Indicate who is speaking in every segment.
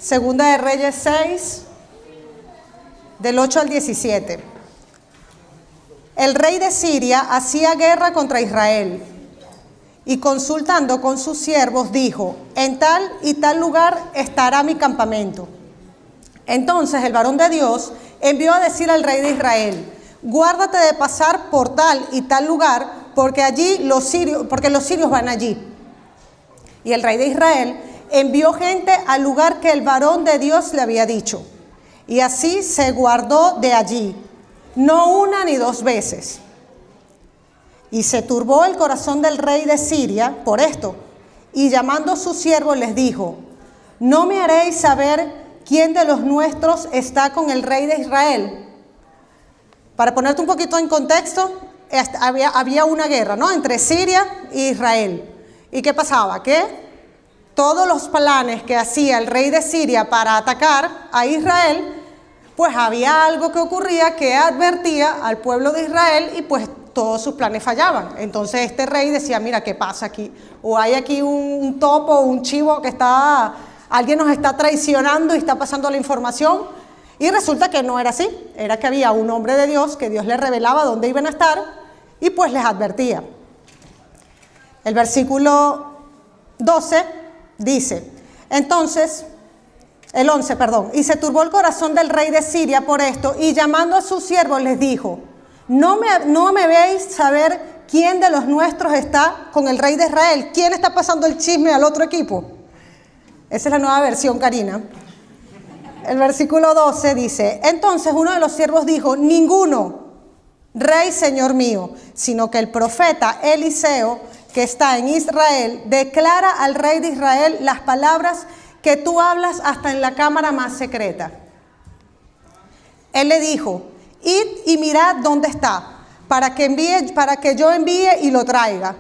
Speaker 1: Segunda de Reyes 6, del 8 al 17. El rey de Siria hacía guerra contra Israel y consultando con sus siervos dijo: en tal y tal lugar estará mi campamento. Entonces el varón de Dios envió a decir al rey de Israel: guárdate de pasar por tal y tal lugar, porque los sirios van allí. Y el rey de Israel envió gente al lugar que el varón de Dios le había dicho. Y así se guardó de allí, no una ni dos veces. Y se turbó el corazón del rey de Siria por esto, y llamando a sus siervos les dijo: ¿no me haréis saber quién de los nuestros está con el rey de Israel? Para ponerte un poquito en contexto, había una guerra, ¿no?, entre Siria e Israel. ¿Y qué pasaba? Que todos los planes que hacía el rey de Siria para atacar a Israel, pues había algo que ocurría que advertía al pueblo de Israel y pues todos sus planes fallaban. Entonces este rey decía: mira, ¿qué pasa aquí? O hay aquí un topo, un chivo que alguien nos está traicionando y está pasando la información. Y resulta que no era así, era que había un hombre de Dios que Dios le revelaba dónde iban a estar y pues les advertía. El versículo 12 dice, entonces, el 11, perdón, y se turbó el corazón del rey de Siria por esto, y llamando a sus siervos les dijo: ¿no me veis saber quién de los nuestros está con el rey de Israel? ¿Quién está pasando el chisme al otro equipo? Esa es la nueva versión, Karina. El versículo 12 dice, entonces uno de los siervos dijo: ninguno, rey señor mío, sino que el profeta Eliseo, que está en Israel, declara al rey de Israel las palabras que tú hablas hasta en la cámara más secreta. Él le dijo: id y mirad dónde está, para que yo envíe y lo traiga.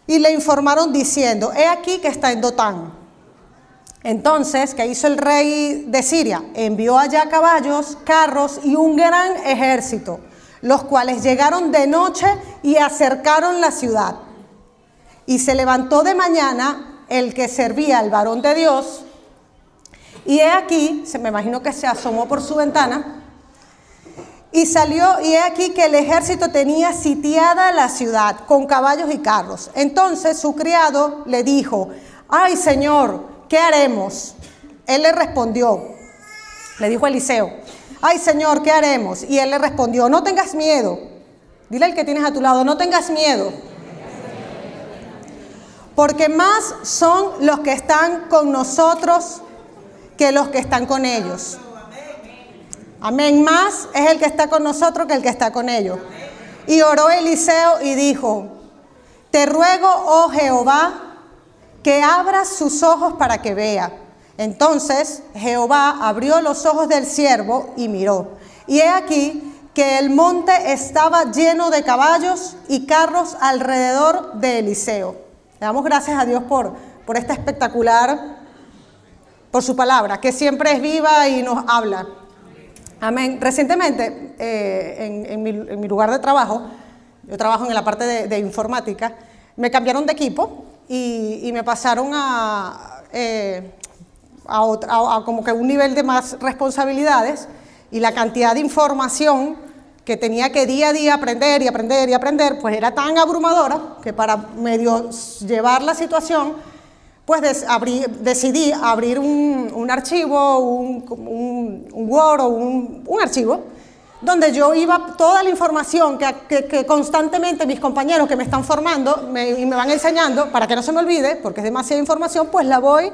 Speaker 1: Y le informaron diciendo: he aquí que está en Dotán. Entonces, ¿qué hizo el rey de Siria? Envió allá caballos, carros y un gran ejército, los cuales llegaron de noche y acercaron la ciudad. Y se levantó de mañana el que servía al varón de Dios, y he aquí, me imagino que se asomó por su ventana, y salió, y he aquí que el ejército tenía sitiada la ciudad con caballos y carros. Entonces su criado le dijo: ay, Señor, ¿qué haremos? Él le respondió, le dijo a Eliseo: ay, Señor, ¿qué haremos? Y él le respondió: no tengas miedo. Dile al que tienes a tu lado: no tengas miedo. Porque más son los que están con nosotros que los que están con ellos. Amén. Más es el que está con nosotros que el que está con ellos. Y oró Eliseo y dijo: te ruego, oh Jehová, que abras sus ojos para que vea. Entonces Jehová abrió los ojos del siervo y miró. Y he aquí que el monte estaba lleno de caballos y carros alrededor de Eliseo. Le damos gracias a Dios por esta espectacular, por su palabra, que siempre es viva y nos habla. Amén. Recientemente, en mi lugar de trabajo, yo trabajo en la parte de informática, me cambiaron de equipo y me pasaron a como que un nivel de más responsabilidades, y la cantidad de información que tenía que día a día aprender y aprender y aprender, pues era tan abrumadora que para medio llevar la situación, pues decidí abrir un archivo, un Word o un archivo, donde yo iba toda la información que constantemente mis compañeros que me están formando y me van enseñando, para que no se me olvide, porque es demasiada información, pues la voy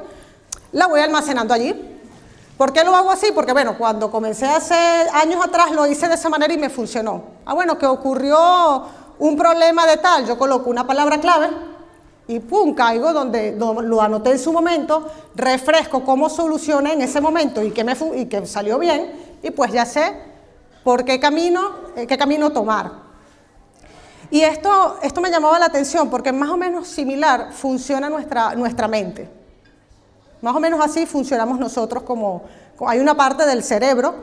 Speaker 1: almacenando allí. ¿Por qué lo hago así? Porque bueno, cuando comencé hace años atrás lo hice de esa manera y me funcionó. Bueno, que ocurrió un problema de tal, yo coloco una palabra clave y pum, caigo donde lo anoté en su momento, refresco cómo solucioné en ese momento y que salió bien, y pues ya sé por qué camino tomar. Y esto me llamaba la atención porque más o menos similar funciona nuestra mente. Más o menos así funcionamos nosotros, hay una parte del cerebro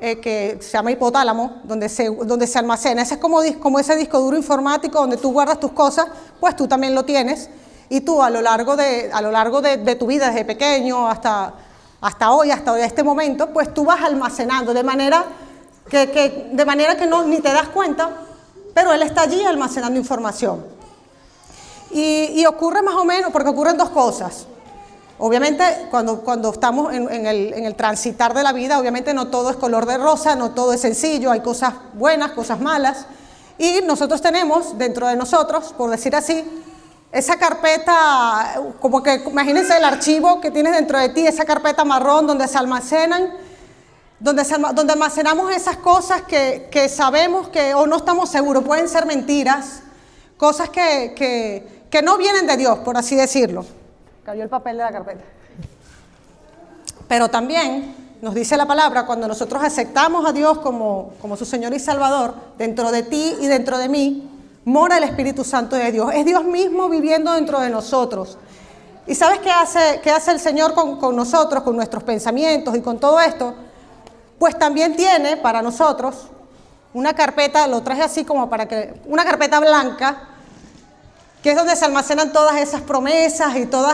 Speaker 1: que se llama hipotálamo, donde se almacena. Ese es como ese disco duro informático donde tú guardas tus cosas, pues tú también lo tienes. y tú a lo largo de tu vida, desde pequeño hasta hoy, hasta este momento, pues tú vas almacenando de manera que no, ni te das cuenta, pero él está allí almacenando información. Y ocurre más o menos, porque ocurren dos cosas. Obviamente, cuando estamos en el transitar de la vida, obviamente no todo es color de rosa, no todo es sencillo, hay cosas buenas, cosas malas, y nosotros tenemos dentro de nosotros, por decir así, esa carpeta, como que imagínense el archivo que tienes dentro de ti, esa carpeta marrón donde se almacenan, donde almacenamos esas cosas que sabemos o no estamos seguros, pueden ser mentiras, cosas que no vienen de Dios, por así decirlo. Cayó el papel de la carpeta. Pero también nos dice la palabra, cuando nosotros aceptamos a Dios como su Señor y Salvador, dentro de ti y dentro de mí, mora el Espíritu Santo de Dios. Es Dios mismo viviendo dentro de nosotros. ¿Y sabes qué hace el Señor con nosotros, con nuestros pensamientos y con todo esto? Pues también tiene para nosotros una carpeta, lo traje así como una carpeta blanca, que es donde se almacenan todas esas promesas y todos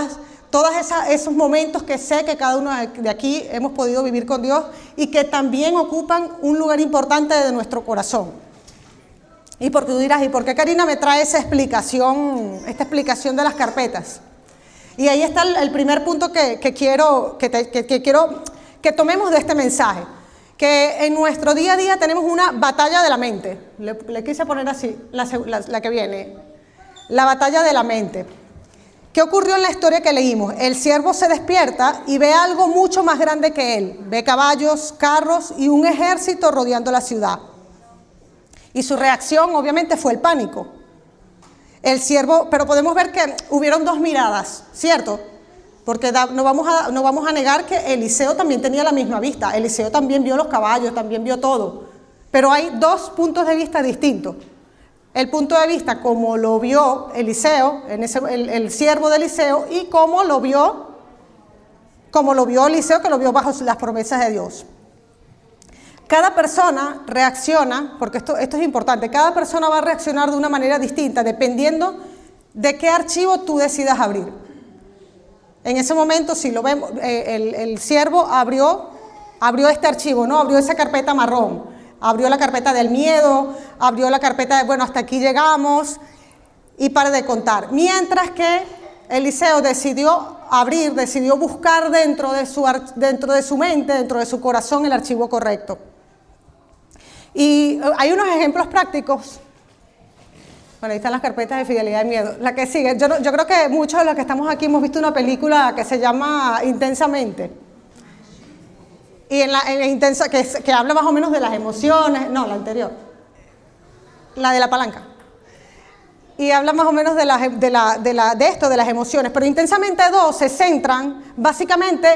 Speaker 1: esos momentos que sé que cada uno de aquí hemos podido vivir con Dios y que también ocupan un lugar importante de nuestro corazón. Y porque tú dirás, ¿y por qué Karina me trae esta explicación de las carpetas? Y ahí está el primer punto que quiero que tomemos de este mensaje, que en nuestro día a día tenemos una batalla de la mente. Le quise poner así, la que viene. La batalla de la mente. ¿Qué ocurrió en la historia que leímos? El siervo se despierta y ve algo mucho más grande que él. Ve caballos, carros y un ejército rodeando la ciudad. Y su reacción obviamente fue el pánico. El siervo, pero podemos ver que hubieron dos miradas, ¿cierto? Porque no vamos a negar que Eliseo también tenía la misma vista. Eliseo también vio los caballos, también vio todo. Pero hay dos puntos de vista distintos. El punto de vista como lo vio Eliseo, el siervo de Eliseo, y como lo vio Eliseo, que lo vio bajo las promesas de Dios. Cada persona reacciona, porque esto es importante, cada persona va a reaccionar de una manera distinta, dependiendo de qué archivo tú decidas abrir. En ese momento, si lo vemos, el siervo abrió este archivo, ¿no? Abrió esa carpeta marrón. Abrió la carpeta del miedo, abrió la carpeta de, bueno, hasta aquí llegamos, y para de contar. Mientras que Eliseo decidió buscar dentro de su mente, dentro de su corazón, el archivo correcto. Y hay unos ejemplos prácticos. Bueno, ahí están las carpetas de fidelidad y miedo. La que sigue, yo creo que muchos de los que estamos aquí hemos visto una película que se llama Intensamente. Y en la intensa, que habla más o menos de las emociones, no, la anterior, la de la palanca. Y habla más o menos de las emociones. Pero Intensamente 2 se centran, básicamente,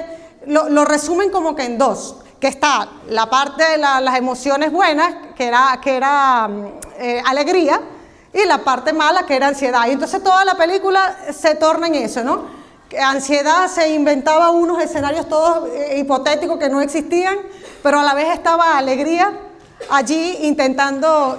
Speaker 1: lo resumen como que en dos. Que está la parte de las emociones buenas, que era alegría, y la parte mala, que era ansiedad. Y entonces toda la película se torna en eso, ¿no? Ansiedad, se inventaba unos escenarios todos hipotéticos que no existían, pero a la vez estaba alegría allí intentando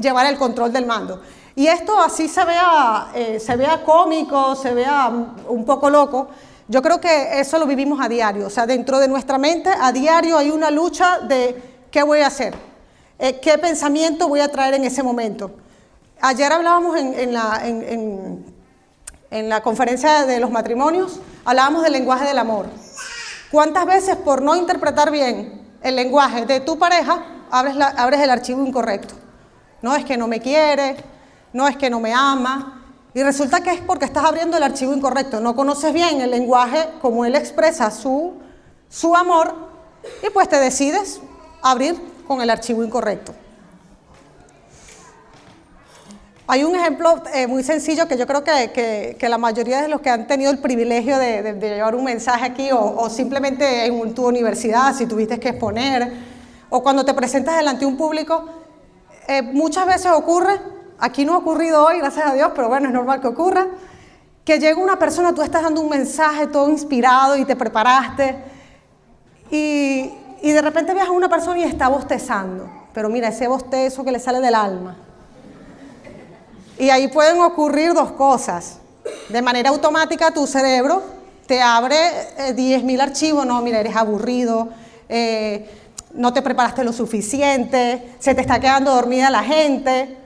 Speaker 1: llevar el control del mando. Y esto así se vea cómico, se vea un poco loco. Yo creo que eso lo vivimos a diario. O sea, dentro de nuestra mente a diario hay una lucha de qué voy a hacer, qué pensamiento voy a traer en ese momento. Ayer hablábamos en la conferencia de los matrimonios, hablábamos del lenguaje del amor. ¿Cuántas veces por no interpretar bien el lenguaje de tu pareja, abres el archivo incorrecto? No, es que no me quiere, no, es que no me ama. Y resulta que es porque estás abriendo el archivo incorrecto. No conoces bien el lenguaje como él expresa su amor y pues te decides abrir con el archivo incorrecto. Hay un ejemplo muy sencillo que yo creo que la mayoría de los que han tenido el privilegio de llevar un mensaje aquí o simplemente en tu universidad, si tuviste que exponer, o cuando te presentas delante de un público, muchas veces ocurre, aquí no ha ocurrido hoy, gracias a Dios, pero bueno, es normal que ocurra, que llega una persona, tú estás dando un mensaje todo inspirado y te preparaste, y de repente ves a una persona y está bostezando, pero mira, ese bostezo que le sale del alma. Y ahí pueden ocurrir dos cosas. De manera automática tu cerebro te abre 10.000 archivos. No, mira, eres aburrido, no te preparaste lo suficiente, se te está quedando dormida la gente.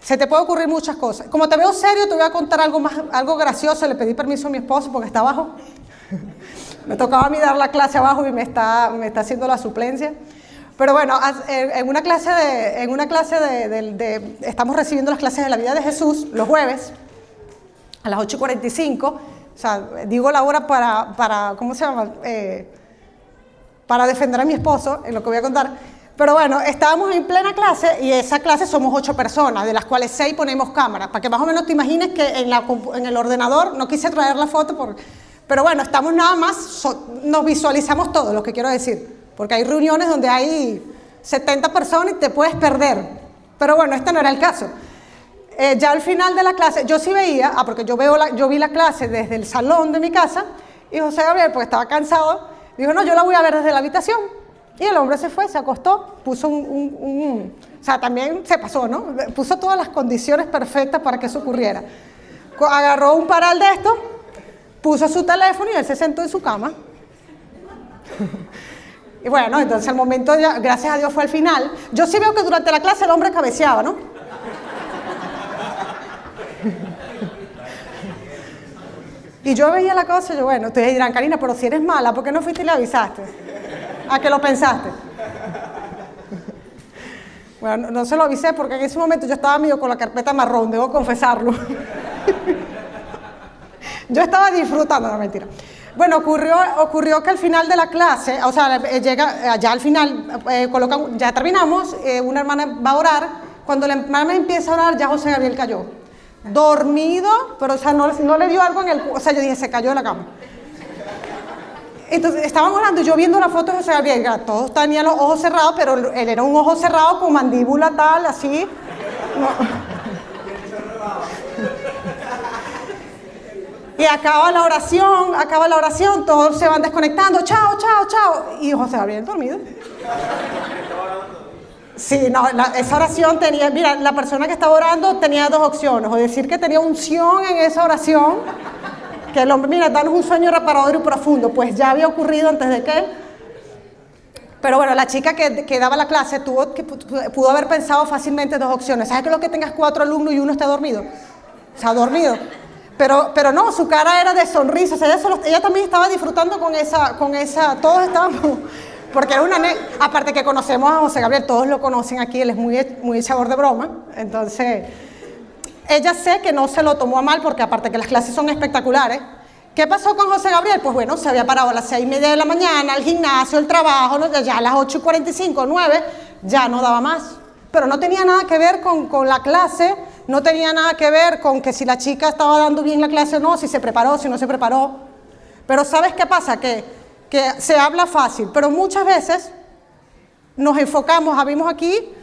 Speaker 1: Se te puede ocurrir muchas cosas. Como te veo serio, te voy a contar algo gracioso. Le pedí permiso a mi esposo porque está abajo. Me tocaba a mí dar la clase abajo y me está haciendo la suplencia. Pero bueno, en una clase estamos recibiendo las clases de la vida de Jesús los jueves a las 8:45. O sea, digo la hora para ¿cómo se llama? Para defender a mi esposo en lo que voy a contar. Pero bueno, estábamos en plena clase y esa clase somos 8 personas, de las cuales 6 ponemos cámara, para que más o menos te imagines que en el ordenador, no quise traer la foto, pero bueno, estamos nada más, nos visualizamos todo, lo que quiero decir, porque hay reuniones donde hay 70 personas y te puedes perder, pero bueno, este no era el caso. Ya al final de la clase, yo sí veía, porque yo vi la clase desde el salón de mi casa, y José Gabriel, pues estaba cansado, dijo, no, yo la voy a ver desde la habitación. Y el hombre se fue, se acostó, puso o sea, también se pasó, ¿no? Puso todas las condiciones perfectas para que eso ocurriera. Agarró un paral de esto, puso su teléfono y él se sentó en su cama. Y bueno, entonces el momento, ya, gracias a Dios, fue al final. Yo sí veo que durante la clase el hombre cabeceaba, ¿no? Y yo veía la cosa y yo, bueno, ustedes dirán, Karina, pero si eres mala, ¿por qué no fuiste y le avisaste? ¿A qué lo pensaste? Bueno, no se lo avisé porque en ese momento yo estaba medio con la carpeta marrón, debo confesarlo. Yo estaba disfrutando, no, mentira. Bueno, ocurrió que al final de la clase, o sea, ya al final, ya terminamos, una hermana va a orar. Cuando la hermana empieza a orar, ya José Gabriel cayó. Dormido, pero o sea, no le dio algo en el... O sea, yo dije, se cayó de la cama. Entonces, estaban orando y yo viendo la foto de José Gabriel, todos tenían los ojos cerrados, pero él era un ojo cerrado con mandíbula tal, así. No. Y acaba la oración, todos se van desconectando, chao, chao, chao. Y José Gabriel dormido. Sí, no, esa oración tenía, mira, la persona que estaba orando tenía 2 opciones, o decir que tenía unción en esa oración, que el hombre, mira, danos un sueño reparador y profundo, pues ya había ocurrido antes de que él. Pero bueno, la chica que daba la clase pudo haber pensado fácilmente 2 opciones. ¿Sabes qué es lo que tengas 4 alumnos y uno esté dormido? O sea, dormido. Pero no, su cara era de sonrisa, o sea, ella también estaba disfrutando con esa, todos estábamos, porque era aparte que conocemos a José Gabriel, todos lo conocen aquí, él es muy echador de broma, entonces... Ella sé que no se lo tomó a mal porque aparte que las clases son espectaculares. ¿Qué pasó con José Gabriel? Pues bueno, se había parado a las 6:30 de la mañana, al gimnasio, el trabajo, ya a las 8:45, 9, ya no daba más. Pero no tenía nada que ver con la clase, no tenía nada que ver con que si la chica estaba dando bien la clase o no, si se preparó, si no se preparó. Pero ¿sabes qué pasa? Que se habla fácil, pero muchas veces nos enfocamos, habimos aquí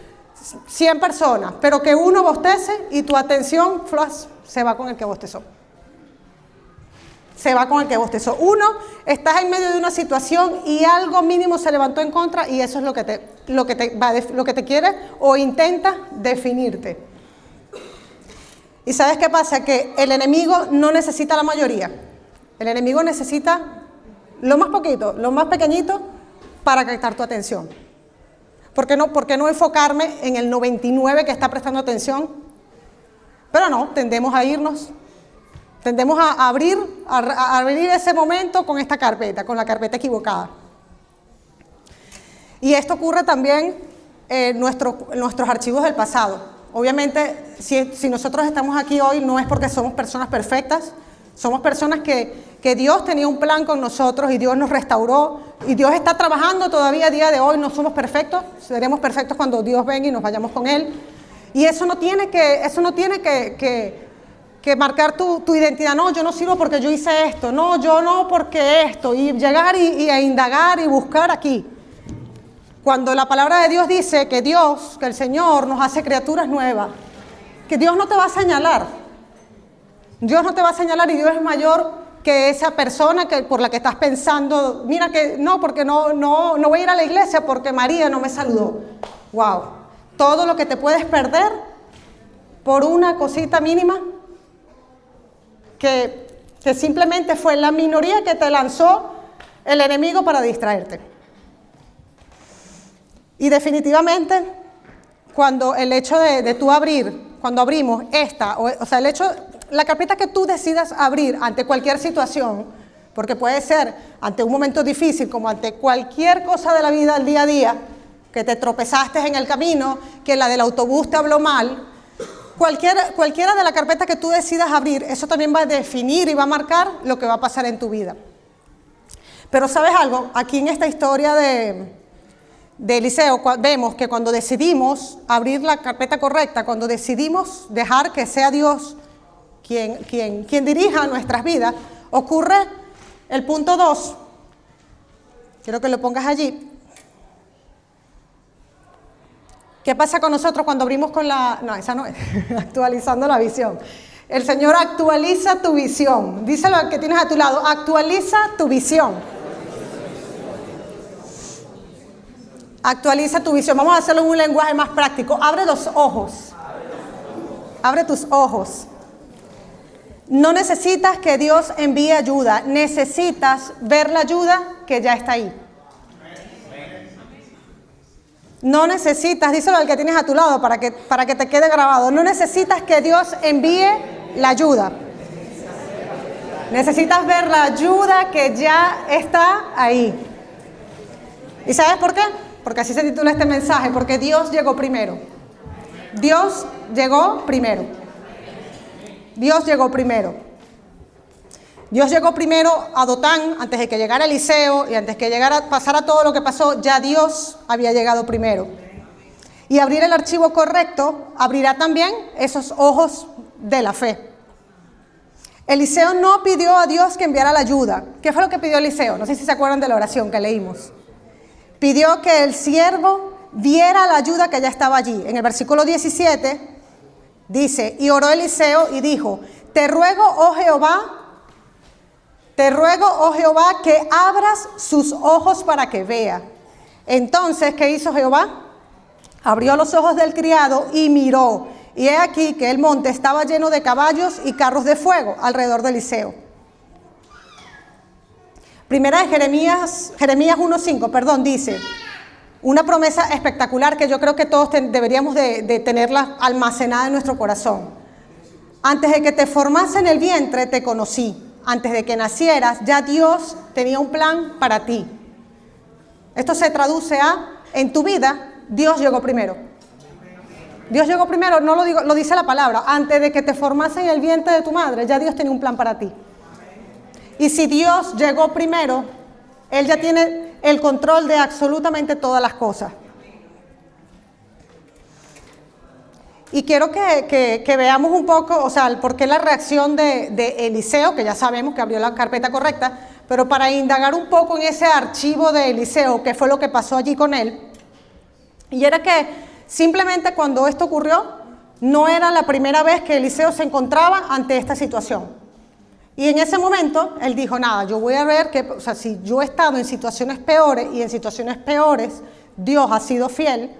Speaker 1: 100 personas, pero que uno bostece y tu atención se va con el que bostezó. Se va con el que bostezó. Uno, estás en medio de una situación y algo mínimo se levantó en contra y eso es lo que te quiere o intenta definirte. ¿Y sabes qué pasa? Que el enemigo no necesita la mayoría. El enemigo necesita lo más poquito, lo más pequeñito para captar tu atención. ¿Por qué no enfocarme en el 99 que está prestando atención? Pero no, tendemos a irnos, tendemos a abrir ese momento con esta carpeta, con la carpeta equivocada. Y esto ocurre también en nuestros archivos del pasado. Obviamente, si nosotros estamos aquí hoy no es porque somos personas perfectas, somos personas que Dios tenía un plan con nosotros y Dios nos restauró y Dios está trabajando todavía a día de hoy. No somos perfectos, seremos perfectos cuando Dios venga y nos vayamos con Él. Y eso no tiene que marcar tu identidad. No, yo no sirvo porque yo hice esto. No, yo no porque esto. Y llegar y a indagar y buscar aquí. Cuando la palabra de Dios dice que el Señor nos hace criaturas nuevas, que Dios no te va a señalar. Dios no te va a señalar y Dios es mayor que esa persona por la que estás pensando. Mira que no, porque no voy a ir a la iglesia porque María no me saludó. Wow. Todo lo que te puedes perder por una cosita mínima. que simplemente fue la minoría que te lanzó el enemigo para distraerte. Y definitivamente, cuando el hecho de tú abrir, cuando abrimos esta, o sea, el hecho, la carpeta que tú decidas abrir ante cualquier situación, porque puede ser ante un momento difícil, como ante cualquier cosa de la vida, el día a día, que te tropezaste en el camino, que la del autobús te habló mal, cualquiera de la carpeta que tú decidas abrir, eso también va a definir y va a marcar lo que va a pasar en tu vida. Pero ¿sabes algo? Aquí en esta historia de Eliseo vemos que cuando decidimos abrir la carpeta correcta, cuando decidimos dejar que sea Dios quien dirija nuestras vidas, ocurre el punto 2. Quiero que lo pongas allí. ¿Qué pasa con nosotros cuando abrimos con la... No, esa no es. Actualizando la visión. El Señor actualiza tu visión. Díselo al que tienes a tu lado. Actualiza tu visión. Actualiza tu visión. Vamos a hacerlo en un lenguaje más práctico. Abre los ojos. Abre tus ojos. No necesitas que Dios envíe ayuda. Necesitas ver la ayuda que ya está ahí. No necesitas, díselo al que tienes a tu lado para que te quede grabado. No necesitas que Dios envíe la ayuda. Necesitas ver la ayuda que ya está ahí. ¿Y sabes por qué? Porque así se titula este mensaje, porque Dios llegó primero. Dios llegó primero. Dios llegó primero. Dios llegó primero a Dotán, antes de que llegara Eliseo y antes que pasara todo lo que pasó, ya Dios había llegado primero. Y abrir el archivo correcto abrirá también esos ojos de la fe. Eliseo no pidió a Dios que enviara la ayuda. ¿Qué fue lo que pidió Eliseo? No sé si se acuerdan de la oración que leímos. Pidió que el siervo viera la ayuda que ya estaba allí. En el versículo 17 dice, y oró Eliseo y dijo, te ruego, oh Jehová, que abras sus ojos para que vea. Entonces, ¿qué hizo Jehová? Abrió los ojos del criado y miró. Y he aquí que el monte estaba lleno de caballos y carros de fuego alrededor de Eliseo. Primera de Jeremías 1:5, dice, una promesa espectacular que yo creo que todos deberíamos de tenerla almacenada en nuestro corazón. Antes de que te formase en el vientre te conocí. Antes de que nacieras, ya Dios tenía un plan para ti. Esto se traduce a, en tu vida, Dios llegó primero. Dios llegó primero, no lo digo, lo dice la palabra. Antes de que te formase en el vientre de tu madre, ya Dios tenía un plan para ti. Y si Dios llegó primero, Él ya tiene el control de absolutamente todas las cosas. Y quiero que veamos un poco, o sea, por qué la reacción de Eliseo, que ya sabemos que abrió la carpeta correcta, pero para indagar un poco en ese archivo de Eliseo, qué fue lo que pasó allí con él. Y era que simplemente cuando esto ocurrió, no era la primera vez que Eliseo se encontraba ante esta situación. Y en ese momento, él dijo, nada, yo voy a ver que, o sea, si yo he estado en situaciones peores y en situaciones peores, Dios ha sido fiel,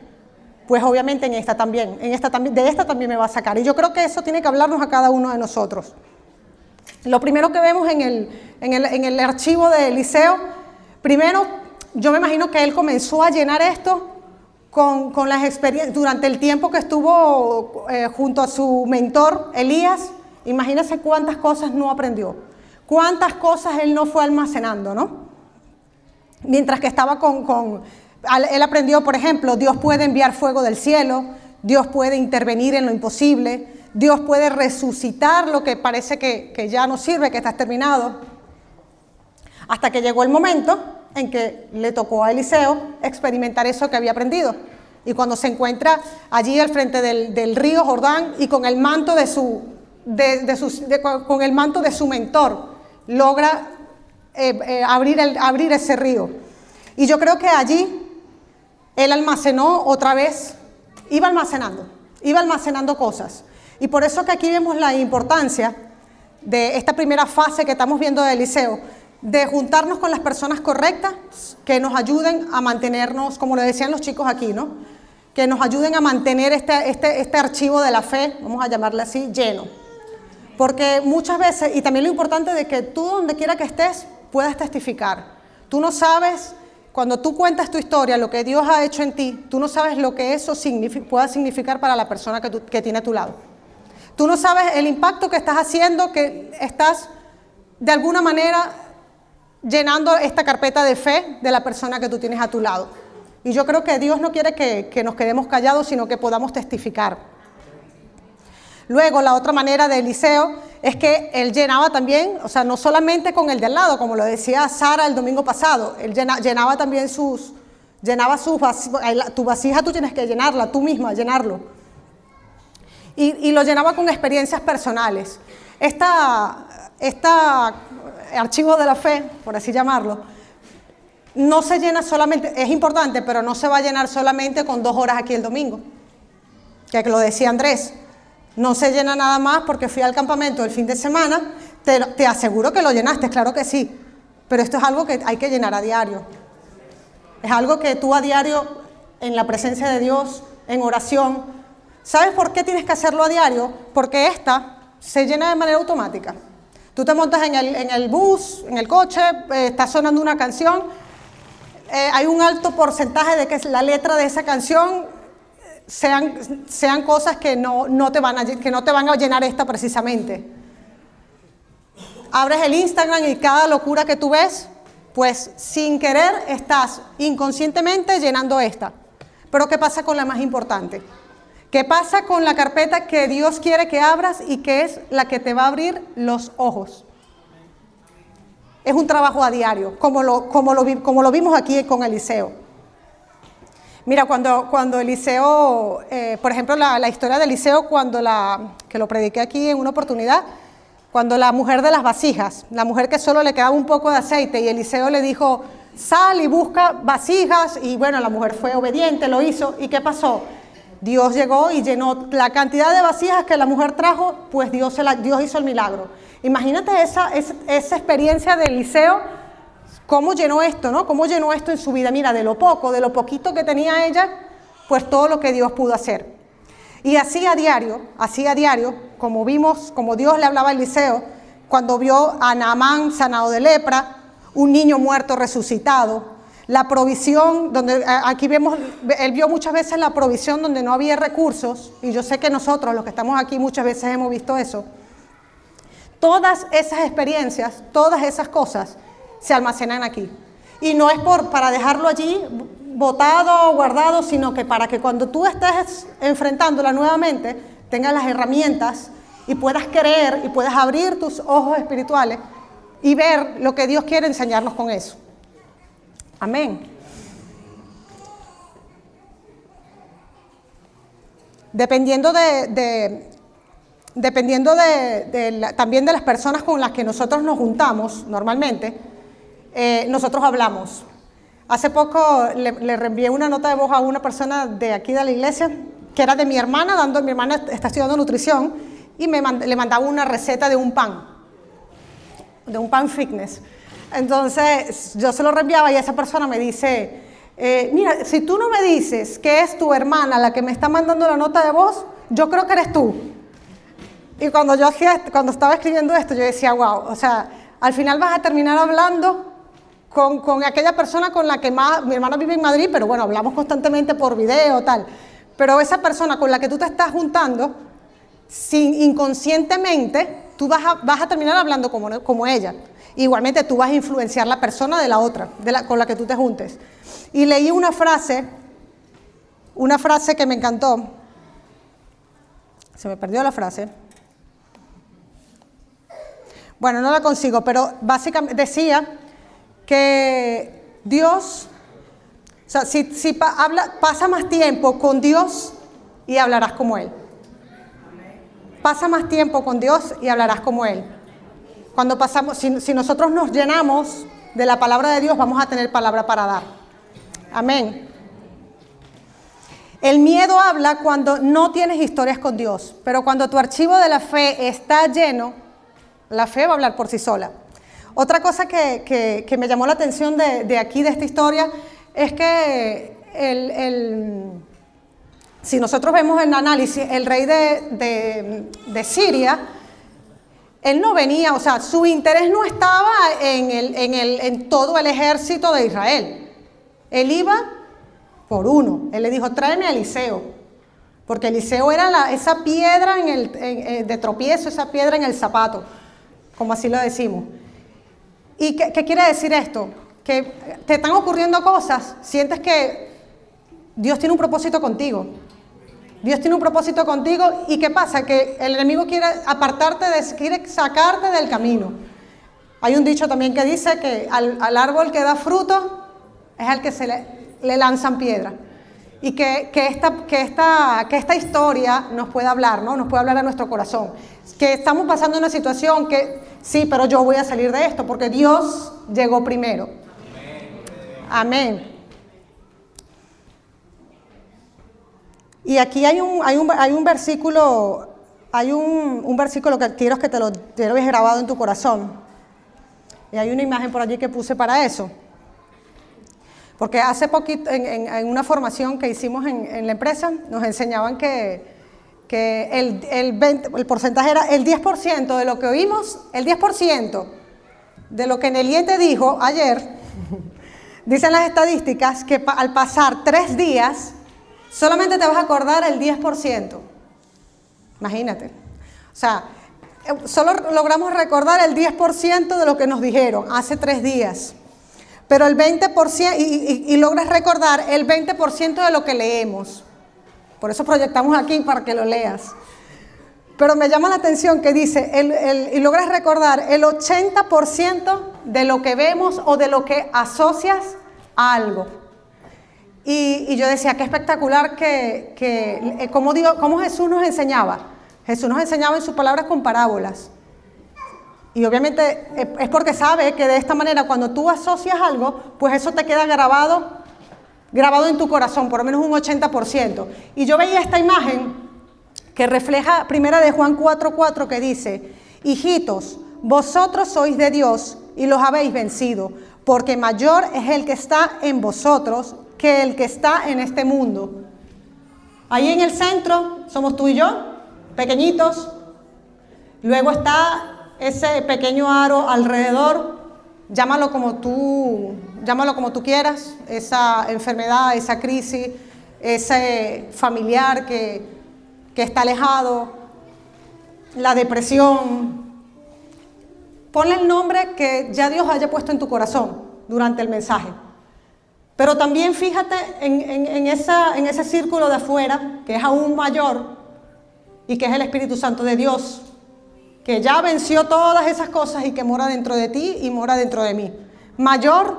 Speaker 1: pues obviamente de esta también me va a sacar. Y yo creo que eso tiene que hablarnos a cada uno de nosotros. Lo primero que vemos en el archivo de Eliseo, primero, yo me imagino que él comenzó a llenar esto con las experiencias, durante el tiempo que estuvo junto a su mentor, Elías. Imagínense cuántas cosas no aprendió, cuántas cosas él no fue almacenando, ¿no? Mientras que estaba él aprendió, por ejemplo, Dios puede enviar fuego del cielo, Dios puede intervenir en lo imposible, Dios puede resucitar lo que parece que ya no sirve, que está terminado. Hasta que llegó el momento en que le tocó a Eliseo experimentar eso que había aprendido. Y cuando se encuentra allí al frente del río Jordán y con el manto con el manto de su mentor, logra abrir ese río. Y yo creo que allí él almacenó otra vez, iba almacenando cosas. Y por eso que aquí vemos la importancia de esta primera fase que estamos viendo de Eliseo, de juntarnos con las personas correctas que nos ayuden a mantenernos, como lo decían los chicos aquí, ¿no? Que nos ayuden a mantener este archivo de la fe, vamos a llamarle así, lleno. Porque muchas veces, y también lo importante de que tú donde quiera que estés, puedas testificar. Tú no sabes, cuando tú cuentas tu historia, lo que Dios ha hecho en ti, tú no sabes lo que eso pueda significar para la persona que tiene a tu lado. Tú no sabes el impacto que estás haciendo, que estás de alguna manera llenando esta carpeta de fe de la persona que tú tienes a tu lado. Y yo creo que Dios no quiere que nos quedemos callados, sino que podamos testificar. Luego, la otra manera de Eliseo es que él llenaba también, o sea, no solamente con el de al lado, como lo decía Sara el domingo pasado, él llenaba también tu vasija tú tienes que llenarla, tú misma, llenarlo. Y lo llenaba con experiencias personales. Este archivo de la fe, por así llamarlo, no se llena solamente, es importante, pero no se va a llenar solamente con 2 horas aquí el domingo, que lo decía Andrés. No se llena nada más porque fui al campamento el fin de semana, te aseguro que lo llenaste, claro que sí, pero esto es algo que hay que llenar a diario. Es algo que tú a diario, en la presencia de Dios, en oración. ¿Sabes por qué tienes que hacerlo a diario? Porque esta se llena de manera automática. Tú te montas en el bus, en el coche, está sonando una canción, hay un alto porcentaje de que la letra de esa canción sean cosas que no te van a llenar esta precisamente. Abres el Instagram y cada locura que tú ves, pues sin querer estás inconscientemente llenando esta. Pero ¿qué pasa con la más importante? ¿Qué pasa con la carpeta que Dios quiere que abras y que es la que te va a abrir los ojos? Es un trabajo a diario, como lo vimos aquí con Eliseo. Mira, cuando Eliseo, por ejemplo, la historia de Eliseo, que lo prediqué aquí en una oportunidad, cuando la mujer de las vasijas, la mujer que solo le quedaba un poco de aceite, y Eliseo le dijo, sal y busca vasijas, y bueno, la mujer fue obediente, lo hizo, ¿y qué pasó? Dios llegó y llenó la cantidad de vasijas que la mujer trajo, pues Dios hizo el milagro. Imagínate esa experiencia de Eliseo. ¿Cómo llenó esto, no? ¿Cómo llenó esto en su vida? Mira, de lo poquito que tenía ella, pues todo lo que Dios pudo hacer. Y así a diario, como vimos, como Dios le hablaba a Eliseo, cuando vio a Naamán sanado de lepra, un niño muerto resucitado, la provisión, donde aquí vemos, él vio muchas veces la provisión donde no había recursos, y yo sé que nosotros, los que estamos aquí, muchas veces hemos visto eso. Todas esas experiencias, todas esas cosas, se almacenan aquí. Y no es para dejarlo allí botado o guardado, sino que para que cuando tú estés enfrentándola nuevamente, tengas las herramientas y puedas creer y puedas abrir tus ojos espirituales y ver lo que Dios quiere enseñarnos con eso. Amén. Dependiendo también de las personas con las que nosotros nos juntamos normalmente, nosotros hablamos. Hace poco le reenvié una nota de voz a una persona de aquí de la iglesia, que era de mi hermana, mi hermana está estudiando nutrición, y le mandaba una receta de un pan fitness. Entonces yo se lo reenviaba y esa persona me dice, mira, si tú no me dices que es tu hermana la que me está mandando la nota de voz, yo creo que eres tú. Y cuando estaba escribiendo esto, yo decía, wow, o sea, al final vas a terminar hablando con aquella persona con la que más, mi hermana vive en Madrid, pero bueno, hablamos constantemente por video, tal. Pero esa persona con la que tú te estás juntando, inconscientemente, tú vas a terminar hablando como ella. Igualmente tú vas a influenciar la persona de la otra, con la que tú te juntes. Y leí una frase que me encantó. Se me perdió la frase. Bueno, no la consigo, pero básicamente decía que Dios, o sea, pasa más tiempo con Dios y hablarás como Él. Pasa más tiempo con Dios y hablarás como Él. Cuando si nosotros nos llenamos de la palabra de Dios, vamos a tener palabra para dar. Amén. El miedo habla cuando no tienes historias con Dios, pero cuando tu archivo de la fe está lleno, la fe va a hablar por sí sola. Otra cosa que me llamó la atención de aquí, de esta historia, es que si nosotros vemos el análisis, el rey de Siria, él no venía, o sea, su interés no estaba en todo el ejército de Israel. Él iba por uno. Él le dijo, tráeme a Eliseo. Porque Eliseo era esa piedra de tropiezo, esa piedra en el zapato, como así lo decimos. ¿Y qué quiere decir esto? Que te están ocurriendo cosas, sientes que Dios tiene un propósito contigo. Dios tiene un propósito contigo, ¿y qué pasa? Que el enemigo quiere apartarte, quiere sacarte del camino. Hay un dicho también que dice que al árbol que da fruto es al que le lanzan piedra. Y que esta historia nos puede hablar, ¿no? Nos puede hablar a nuestro corazón. Que estamos pasando una situación que, sí, pero yo voy a salir de esto porque Dios llegó primero. Amén. Y aquí hay un versículo, un versículo que quiero que te lo hayas grabado en tu corazón. Y hay una imagen por allí que puse para eso. Porque hace poquito, en una formación que hicimos en la empresa, nos enseñaban que el porcentaje era el 10% de lo que oímos, el 10% de lo que Nelly te dijo ayer, dicen las estadísticas que al pasar 3 días, solamente te vas a acordar el 10%. Imagínate. O sea, solo logramos recordar el 10% de lo que nos dijeron hace 3 días. Pero el 20%, y logras recordar el 20% de lo que leemos. Por eso proyectamos aquí para que lo leas. Pero me llama la atención que dice, y logras recordar el 80% de lo que vemos o de lo que asocias a algo. Y yo decía, qué espectacular cómo Jesús nos enseñaba. Jesús nos enseñaba en sus palabras con parábolas. Y obviamente es porque sabe que de esta manera cuando tú asocias algo, pues eso te queda grabado en tu corazón, por lo menos un 80%. Y yo veía esta imagen que refleja primera de Juan 4:4 que dice, hijitos, vosotros sois de Dios y los habéis vencido, porque mayor es el que está en vosotros que el que está en este mundo. Ahí en el centro somos tú y yo, pequeñitos. Luego está ese pequeño aro alrededor, llámalo como tú quieras, esa enfermedad, esa crisis, ese familiar que está alejado, la depresión. Ponle el nombre que ya Dios haya puesto en tu corazón durante el mensaje. Pero también fíjate en ese círculo de afuera, que es aún mayor, y que es el Espíritu Santo de Dios, que ya venció todas esas cosas y que mora dentro de ti y mora dentro de mí. Mayor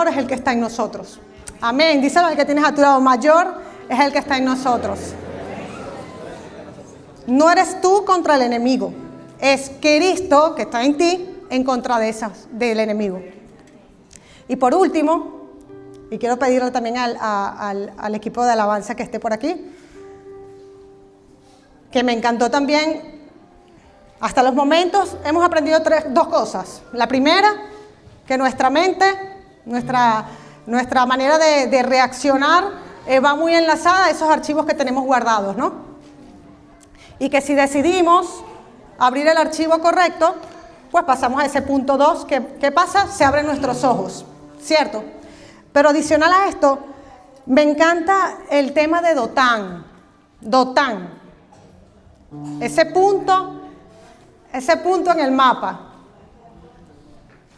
Speaker 1: es el que está en nosotros. Amén. Díselo al que tienes a tu lado, mayor es el que está en nosotros. No eres tú contra el enemigo, es Cristo que está en ti en contra del enemigo. Y por último, y quiero pedirle también al equipo de alabanza que esté por aquí, que me encantó también. Hasta los momentos hemos aprendido 2 cosas. La primera, que nuestra mente, nuestra manera de reaccionar va muy enlazada a esos archivos que tenemos guardados, ¿no? Y que si decidimos abrir el archivo correcto, pues pasamos a ese punto 2, ¿qué pasa? Se abren nuestros ojos, ¿cierto? Pero adicional a esto, me encanta el tema de Dotán. Ese punto en el mapa.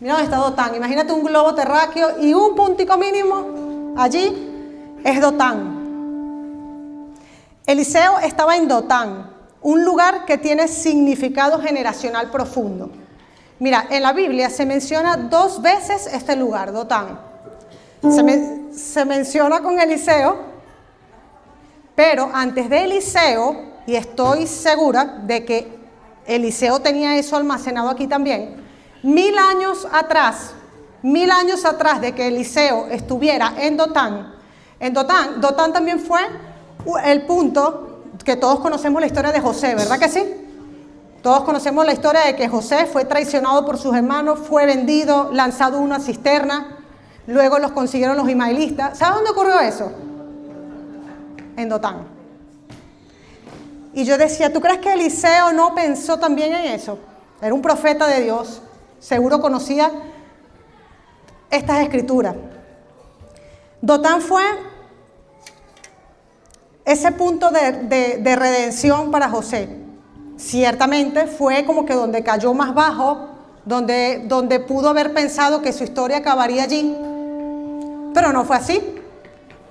Speaker 1: Mira dónde está Dotán. Imagínate un globo terráqueo y un puntico mínimo allí es Dotán. Eliseo estaba en Dotán, un lugar que tiene significado generacional profundo. Mira, en la Biblia se menciona 2 veces este lugar, Dotán. Se menciona con Eliseo, pero antes de Eliseo, y estoy segura de que Eliseo tenía eso almacenado aquí también, 1000 años atrás de que Eliseo estuviera en Dotán, Dotán también fue el punto que todos conocemos la historia de José, ¿verdad que sí? Todos conocemos la historia de que José fue traicionado por sus hermanos, fue vendido, lanzado a una cisterna, luego los consiguieron los ismaelitas. ¿Sabes dónde ocurrió eso? En Dotán. Y yo decía, ¿tú crees que Eliseo no pensó también en eso? era un profeta de Dios, seguro conocía estas escrituras. Dotán fue ese punto de redención para José. Ciertamente fue como que donde cayó más bajo, donde pudo haber pensado que su historia acabaría allí, pero no fue así.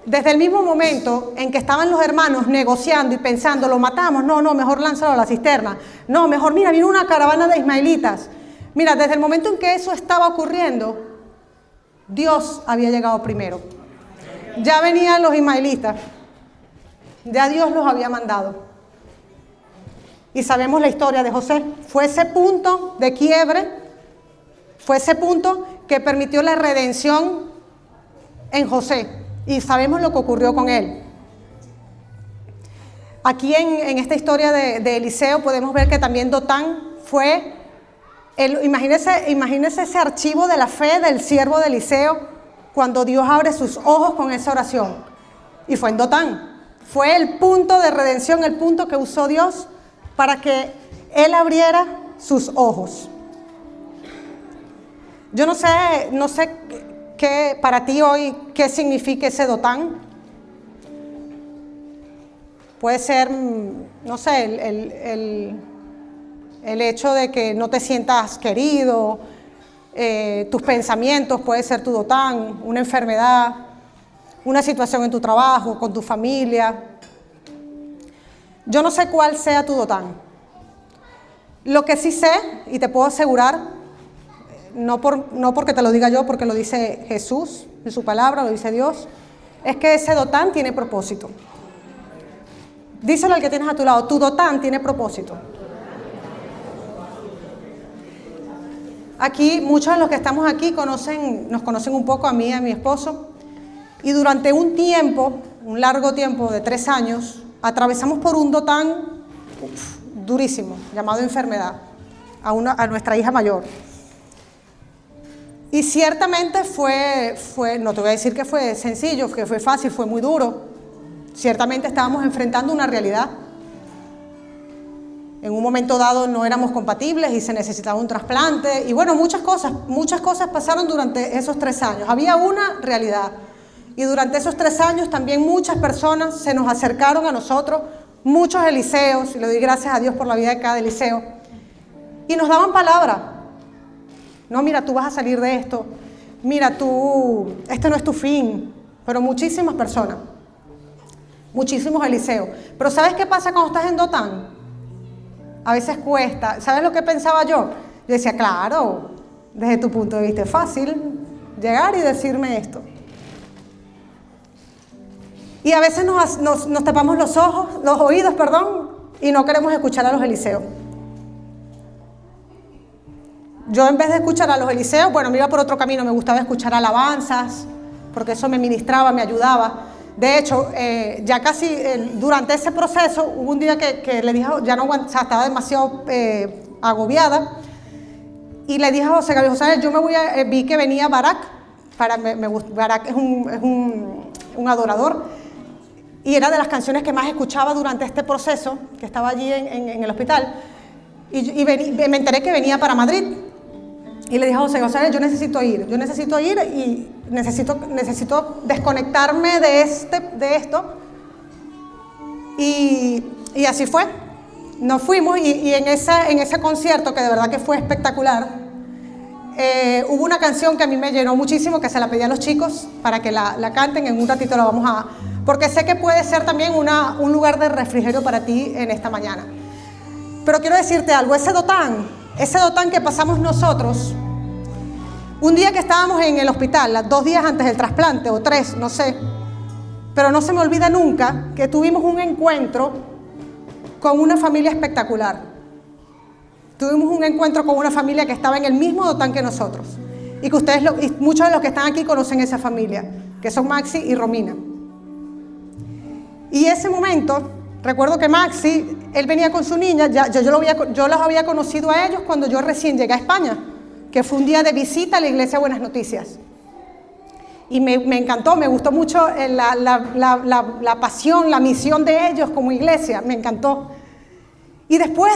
Speaker 1: Desde el mismo momento en que estaban los hermanos negociando y pensando, lo matamos, no, mejor lánzalo a la cisterna, no, mejor, mira, vino una caravana de ismaelitas. Mira, desde el momento en que eso estaba ocurriendo, Dios había llegado primero. Ya venían los ismaelitas, ya Dios los había mandado. Y sabemos la historia de José. Fue ese punto de quiebre, fue ese punto que permitió la redención en José. Y sabemos lo que ocurrió con él. Aquí en esta historia de Eliseo podemos ver que también Dotán fue, imagínese ese archivo de la fe del siervo de Eliseo cuando Dios abre sus ojos con esa oración. Y fue en Dotán. Fue el punto de redención, el punto que usó Dios para que él abriera sus ojos. Yo no sé qué para ti hoy, qué significa ese Dotán. Puede ser, no sé, el hecho de que no te sientas querido, tus pensamientos, puede ser tu Dotán, una enfermedad, una situación en tu trabajo, con tu familia. Yo no sé cuál sea tu Dotán. Lo que sí sé, y te puedo asegurar, no porque te lo diga yo, porque lo dice Jesús en su palabra, lo dice Dios, es que ese Dotán tiene propósito. Díselo al que tienes a tu lado, tu Dotán tiene propósito. Aquí, muchos de los que estamos aquí nos conocen un poco, a mí y a mi esposo, y durante un largo tiempo de 3 años, atravesamos por un Dotán durísimo, llamado enfermedad, a nuestra hija mayor. Y ciertamente fue, no te voy a decir que fue sencillo, que fue fácil, fue muy duro. Ciertamente estábamos enfrentando una realidad. En un momento dado no éramos compatibles y se necesitaba un trasplante. Y bueno, muchas cosas pasaron durante esos 3 años. Había una realidad. Y durante esos 3 años también muchas personas se nos acercaron a nosotros, muchos Eliseos, y le doy gracias a Dios por la vida de cada Eliseo, y nos daban palabra. No, mira, tú vas a salir de esto. Mira, este no es tu fin. Pero muchísimas personas, muchísimos Eliseos. Pero ¿sabes qué pasa cuando estás en Dotán? A veces cuesta. ¿Sabes lo que pensaba yo? Yo decía, claro, desde tu punto de vista es fácil llegar y decirme esto. Y a veces nos tapamos los oídos, y no queremos escuchar a los Eliseos. Yo en vez de escuchar a los Eliseos, me iba por otro camino, me gustaba escuchar alabanzas, porque eso me ministraba, me ayudaba. De hecho, ya casi durante ese proceso, hubo un día que le dije, ya no aguantaba, estaba demasiado agobiada, y le dije a José Gabriel, José, yo vi que venía Barak, Barak es un adorador, y era de las canciones que más escuchaba durante este proceso, que estaba allí en el hospital, y me enteré que venía para Madrid. Y le dije a José, yo necesito ir y necesito desconectarme de esto. Y así fue. Nos fuimos y en ese concierto, que de verdad que fue espectacular, hubo una canción que a mí me llenó muchísimo, que se la pedí a los chicos para que la canten. En un ratito la vamos a... Porque sé que puede ser también un lugar de refrigerio para ti en esta mañana. Pero quiero decirte algo, ese Dotán que pasamos nosotros, un día que estábamos en el hospital, 2 días antes del trasplante, o 3, no sé, pero no se me olvida nunca que tuvimos un encuentro con una familia espectacular. Tuvimos un encuentro con una familia que estaba en el mismo Dotán que nosotros, y que y muchos de los que están aquí conocen esa familia, que son Maxi y Romina. Y ese momento, recuerdo que Maxi, él venía con su niña, yo los había conocido a ellos cuando yo recién llegué a España, que fue un día de visita a la Iglesia Buenas Noticias. Y me encantó, me gustó mucho la pasión, la misión de ellos como iglesia, me encantó. Y después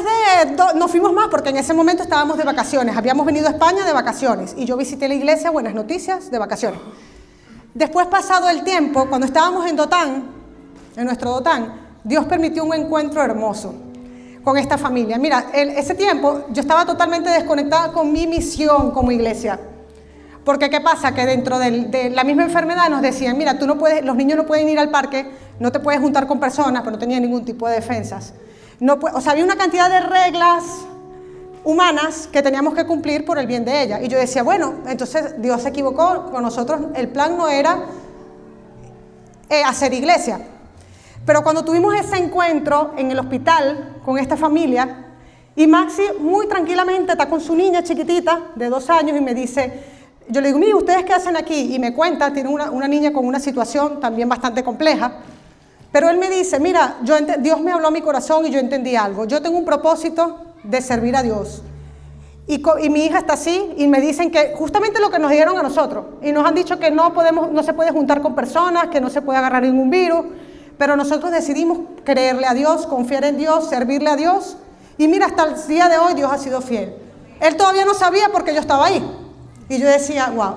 Speaker 1: nos fuimos más porque en ese momento estábamos de vacaciones. Habíamos venido a España de vacaciones y yo visité la iglesia, Buenas Noticias, de vacaciones. Después, pasado el tiempo, cuando estábamos en Dotán, en nuestro Dotán, Dios permitió un encuentro hermoso con esta familia. Mira, ese tiempo yo estaba totalmente desconectada con mi misión como iglesia. Porque ¿qué pasa? Que dentro de la misma enfermedad nos decían, mira, tú no puedes, los niños no pueden ir al parque, no te puedes juntar con personas, pero no tenían ningún tipo de defensas. No, o sea, había una cantidad de reglas humanas que teníamos que cumplir por el bien de ella. Y yo decía, bueno, entonces Dios se equivocó con nosotros, el plan no era hacer iglesia. Pero cuando tuvimos ese encuentro en el hospital con esta familia, y Maxi muy tranquilamente está con su niña chiquitita de 2 años y me dice, yo le digo, mire, ¿ustedes qué hacen aquí? Y me cuenta, tiene una niña con una situación también bastante compleja. Pero él me dice, mira, Dios me habló a mi corazón y yo entendí algo. Yo tengo un propósito de servir a Dios. Y mi hija está así y me dicen que justamente lo que nos dijeron a nosotros. Y nos han dicho que no se puede juntar con personas, que no se puede agarrar ningún virus. Pero nosotros decidimos creerle a Dios, confiar en Dios, servirle a Dios. Y mira, hasta el día de hoy Dios ha sido fiel. Él todavía no sabía porque yo estaba ahí. Y yo decía, wow.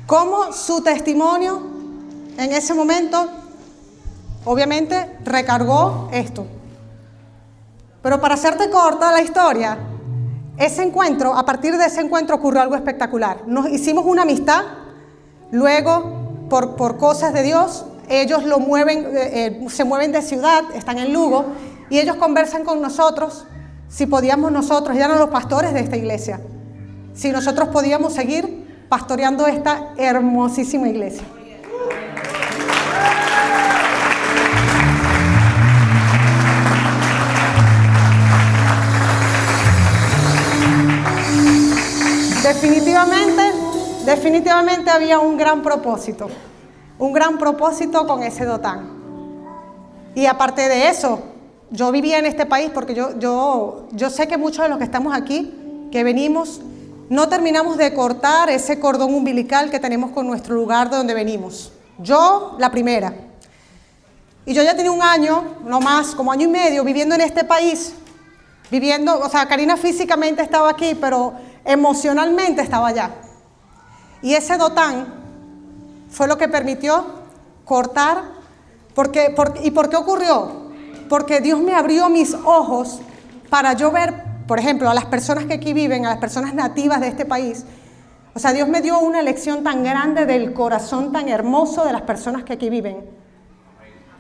Speaker 1: Cómo su testimonio en ese momento, obviamente, recargó esto. Pero para hacerte corta la historia, a partir de ese encuentro ocurrió algo espectacular. Nos hicimos una amistad, luego, por cosas de Dios, ellos se mueven de ciudad, están en Lugo, y ellos conversan con nosotros, si podíamos nosotros, ya eran los pastores de esta iglesia, si nosotros podíamos seguir pastoreando esta hermosísima iglesia. Definitivamente había un gran propósito con ese Dotán. Y aparte de eso, yo vivía en este país porque yo sé que muchos de los que estamos aquí, que venimos, no terminamos de cortar ese cordón umbilical que tenemos con nuestro lugar de donde venimos. Yo, la primera. Y yo ya tenía 1 año, no más, como 1 año y medio, viviendo en este país. O sea, Karina físicamente estaba aquí, pero emocionalmente estaba allá. Y ese Dotán fue lo que permitió cortar. ¿Y por qué ocurrió? Porque Dios me abrió mis ojos para yo ver, por ejemplo, a las personas que aquí viven, a las personas nativas de este país. O sea, Dios me dio una lección tan grande del corazón tan hermoso de las personas que aquí viven.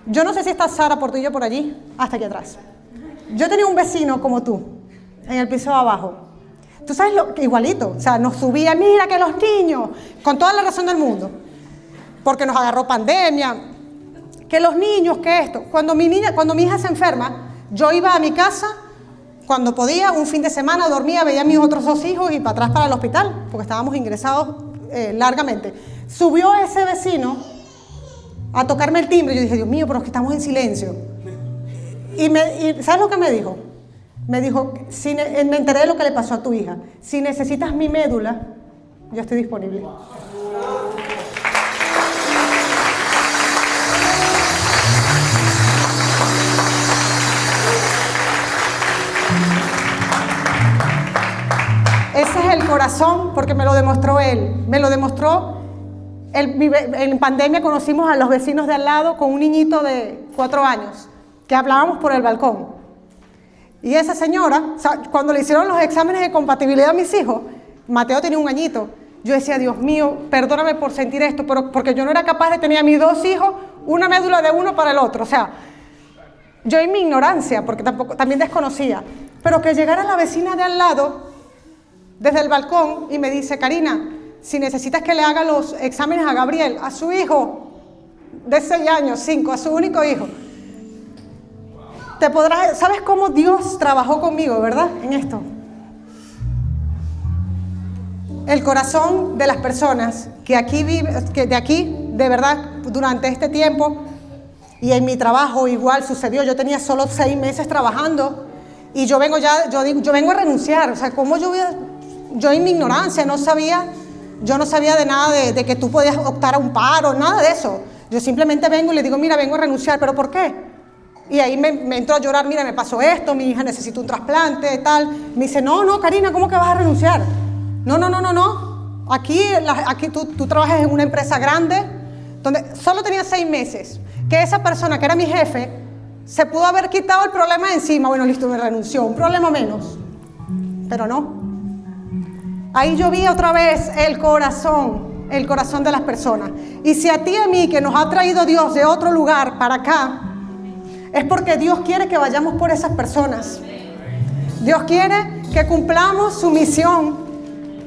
Speaker 1: Yo no sé si está Sara Portillo por allí, hasta aquí atrás. Yo tenía un vecino como tú, en el piso de abajo. Tú sabes igualito, o sea, nos subía, mira que los niños, con toda la razón del mundo, porque nos agarró pandemia, que los niños, que esto. Cuando mi hija se enferma, yo iba a mi casa, cuando podía, un fin de semana, dormía, veía a mis otros 2 hijos y para atrás para el hospital, porque estábamos ingresados largamente. Subió ese vecino a tocarme el timbre, yo dije, Dios mío, pero es que estamos en silencio. Y ¿sabes lo que me dijo? Me dijo, me enteré de lo que le pasó a tu hija. Si necesitas mi médula, yo estoy disponible. Ese es el corazón, porque me lo demostró él. Me lo demostró. En pandemia conocimos a los vecinos de al lado con un niñito de 4 años, que hablábamos por el balcón. Y esa señora, o sea, cuando le hicieron los exámenes de compatibilidad a mis hijos, Mateo tenía 1 añito, yo decía, Dios mío, perdóname por sentir esto, pero porque yo no era capaz de tener a mis 2 hijos, una médula de uno para el otro. O sea, yo en mi ignorancia, porque también desconocía, pero que llegara la vecina de al lado, desde el balcón, y me dice, Karina, si necesitas que le haga los exámenes a Gabriel, a su hijo de 6 años, 5, a su único hijo, ¿sabes cómo Dios trabajó conmigo, verdad? En esto. El corazón de las personas que aquí viven, que de aquí, de verdad, durante este tiempo, y en mi trabajo igual sucedió. Yo tenía solo 6 meses trabajando y yo vengo a renunciar. O sea, ¿cómo yo en mi ignorancia yo no sabía de nada de que tú podías optar a un paro, nada de eso. Yo simplemente vengo y le digo, mira, vengo a renunciar. ¿Pero por qué? Y ahí me entró a llorar, mira, me pasó esto, mi hija necesita un trasplante, tal. Me dice, no, Karina, ¿cómo que vas a renunciar? No. Aquí tú trabajas en una empresa grande, donde solo tenía 6 meses. Que esa persona, que era mi jefe, se pudo haber quitado el problema de encima. Bueno, listo, me renunció, un problema menos. Pero no. Ahí yo vi otra vez el corazón de las personas. Y si a ti y a mí, que nos ha traído Dios de otro lugar para acá, es porque Dios quiere que vayamos por esas personas. Dios quiere que cumplamos su misión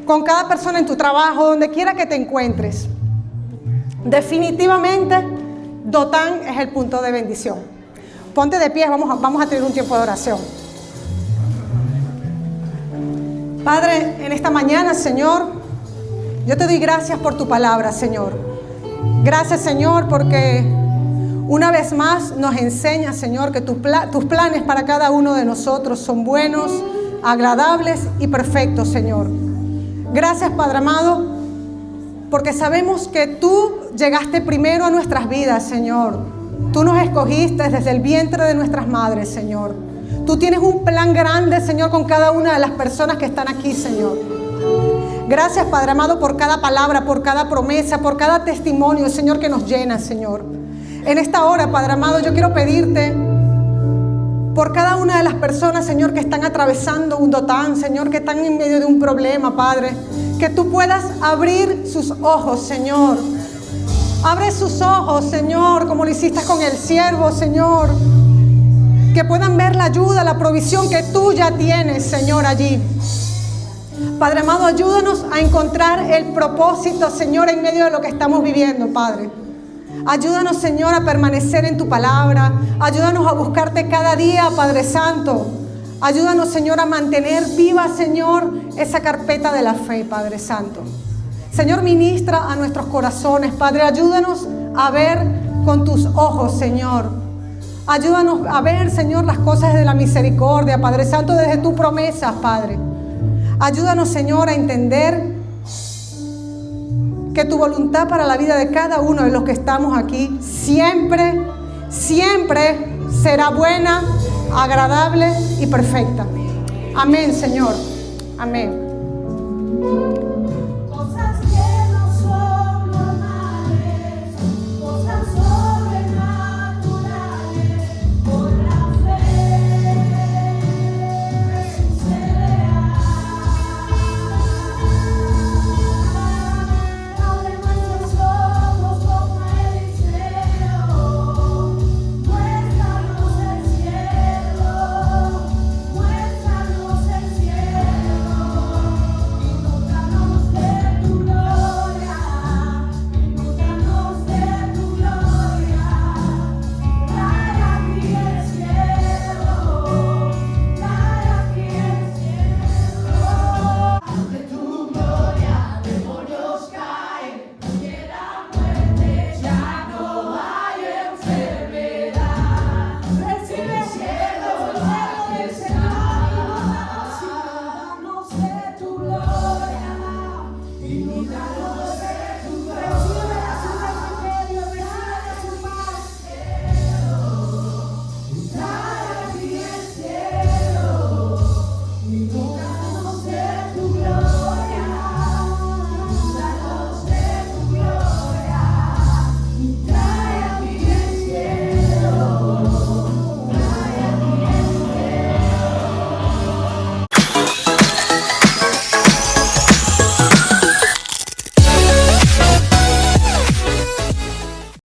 Speaker 1: con cada persona en tu trabajo, donde quiera que te encuentres. Definitivamente, Dotán es el punto de bendición. Ponte de pie, vamos a tener un tiempo de oración. Padre, en esta mañana, Señor, yo te doy gracias por tu palabra, Señor. Gracias, Señor, porque una vez más nos enseña, Señor, que tus planes para cada uno de nosotros son buenos, agradables y perfectos, Señor. Gracias, Padre amado, porque sabemos que tú llegaste primero a nuestras vidas, Señor. Tú nos escogiste desde el vientre de nuestras madres, Señor. Tú tienes un plan grande, Señor, con cada una de las personas que están aquí, Señor. Gracias, Padre amado, por cada palabra, por cada promesa, por cada testimonio, Señor, que nos llena, Señor. En esta hora, Padre amado, yo quiero pedirte por cada una de las personas, Señor, que están atravesando un Dotán, Señor, que están en medio de un problema, Padre, que tú puedas abrir sus ojos, Señor. Abre sus ojos, Señor, como lo hiciste con el siervo, Señor. Que puedan ver la ayuda, la provisión que tú ya tienes, Señor, allí. Padre amado, ayúdanos a encontrar el propósito, Señor, en medio de lo que estamos viviendo, Padre. Ayúdanos, Señor, a permanecer en tu palabra. Ayúdanos a buscarte cada día, Padre Santo. Ayúdanos, Señor, a mantener viva, Señor, esa carpeta de la fe, Padre Santo. Señor, ministra a nuestros corazones, Padre. Ayúdanos a ver con tus ojos, Señor. Ayúdanos a ver, Señor, las cosas de la misericordia, Padre Santo, desde tus promesas, Padre. Ayúdanos, Señor, a entender que tu voluntad para la vida de cada uno de los que estamos aquí siempre será buena, agradable y perfecta. Amén, Señor. Amén.